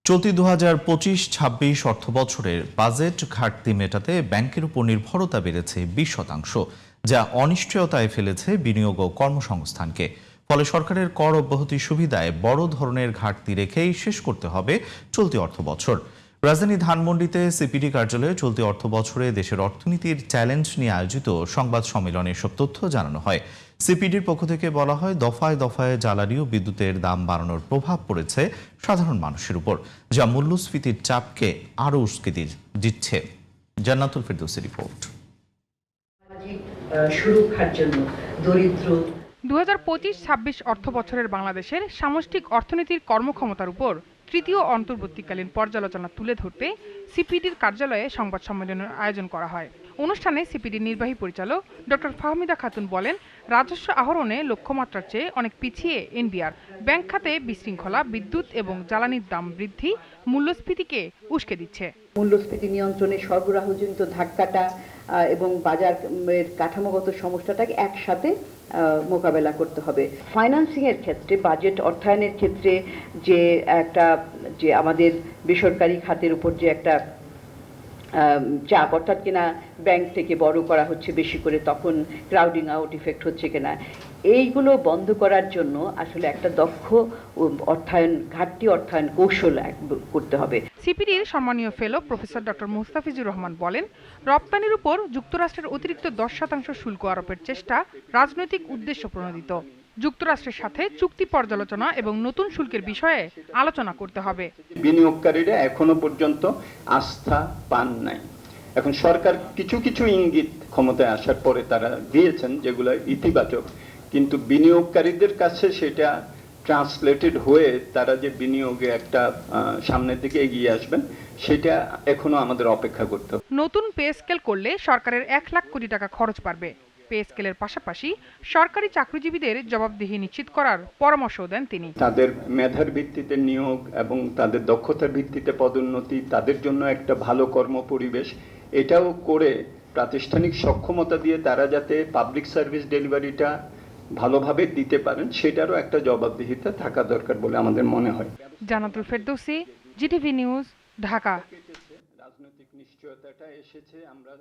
চলতি ২০২৫-২৬ অর্থবছরের বাজেট ঘাটতি মেটাতে ব্যাংকের উপর নির্ভরতা বেড়েছে ২০%, যা অনিশ্চয়তায় ফেলেছে বিনিয়োগ ও কর্মসংস্থানকে। ফলে সরকারের কর অব্যাহতি সুবিধায় বড় ধরনের ঘাটতি রেখেই শেষ করতে হবে চলতি অর্থবছর। রাজধানী ধানমন্ডিতে সিপিডি কার্যালয়ে চলতি অর্থবছরে দেশের অর্থনীতির চ্যালেঞ্জ নিয়ে আয়োজিত সংবাদ সম্মেলনে এসব তথ্য জানানো হয়। সিপিডির পক্ষ থেকে বলা হয়, দফায় দফায় জ্বালানি ও বিদ্যুতের দাম বাড়ানোর প্রভাব পড়েছে সাধারণ মানুষের উপর, যা মূল্যস্ফীতির চাপকে আরও উস্কে দিচ্ছে। জান্নাতুল ফেরদৌসী রিপোর্ট। সুরক্ষার জন্য দরিদ্র ২০২৫-২৬ অর্থবছরের বাংলাদেশের সামষ্টিক অর্থনীতির কর্মক্ষমতার উপর তৃতীয় অন্তর্বর্তীকালীন পর্যালোচনা তুলে ধরতে সিপিডির কার্যালয়ে সংবাদ সম্মেলনের আয়োজন করা হয়। অনুষ্ঠানে সিপিডির নির্বাহী পরিচালক ডক্টর ফাহমিদা খাতুন বলেন, রাজস্ব আহরণে লক্ষ্যমাত্রার চেয়ে অনেক পিছিয়ে এনবিআর। ব্যাংক খাতে বিশৃঙ্খলা, বিদ্যুৎ এবং জ্বালানির দাম বৃদ্ধি মূল্যস্ফীতিকে উস্কে দিচ্ছে। মূল্যস্ফীতি নিয়ন্ত্রণে সরবরাহজনিত ধাক্কাটা এবং বাজারের কাঠামোগত সমস্যাটাকে একসাথে মোকাবেলা করতে হবে। ফাইন্যান্সিং এর ক্ষেত্রে, বাজেট অর্থায়নের ক্ষেত্রে যে আমাদের বেসরকারি খাতের উপর যে একটা চাপ, অর্থাৎ কিনা ব্যাংক থেকে বড় করা হচ্ছে বেশি করে, তখন ক্রাউডিং আউট ইফেক্ট হচ্ছে কিনা, এইগুলো বন্ধ করার জন্য আসলে একটা দক্ষ ঘাটতি অর্থায়ন কৌশল করতে হবে। সিপিডির সম্মানীয় ফেলো প্রফেসর ডক্টর মুস্তাফিজুর রহমান বলেন, রপ্তানির উপর যুক্তরাষ্ট্রের অতিরিক্ত 10% শুল্ক আরোপের চেষ্টা রাজনৈতিক উদ্দেশ্য প্রণোদিত। যুক্তরাষ্ট্রের সাথে চুক্তি পর্যালোচনা এবং নতুন শুল্কের বিষয়ে আলোচনা করতে হবে। বিনিয়োগকারীরা এখনো পর্যন্ত আস্থা পান নাই। এখন সরকার কিছু কিছু ইঙ্গিত ক্ষমতায় আসার পরে তারা দিয়েছেন, যেগুলো ইতিবাচক, কিন্তু বিনিয়োগকারীদের কাছে সেটা ট্রান্সলেটেড হয়ে তারা যে বিনিয়োগে একটা সামনের দিকে এগিয়ে আসবেন, সেটা এখনো আমাদের অপেক্ষা করতে হবে। নতুন পে স্কেল করলে সরকারের 1 লাখ কোটি টাকা খরচ বাড়বে। পে স্কেলের পাশাপাশি সরকারি চাকরিজীবীদের জবাবদিহি নিশ্চিত করার পরামর্শ দেন তিনি। তাদের মেধার ভিত্তিতে নিয়োগ এবং তাদের দক্ষতার ভিত্তিতে পদোন্নতি, তাদের জন্য একটা ভালো কর্ম পরিবেশ, এটাও করে প্রাতিষ্ঠানিক সক্ষমতা দিয়ে তারা যাতে পাবলিক সার্ভিস ডেলিভারিটা ভালোভাবে দিতে পারেন, সেটারও একটা জবাবদিহিতা থাকা দরকার বলে আমাদের মনে হয়। জান্নাতুল ফেরদৌসী, জিটিভি নিউজ, ঢাকা। রাজনৈতিক নিশ্চয়তাটা এসেছে, আমরা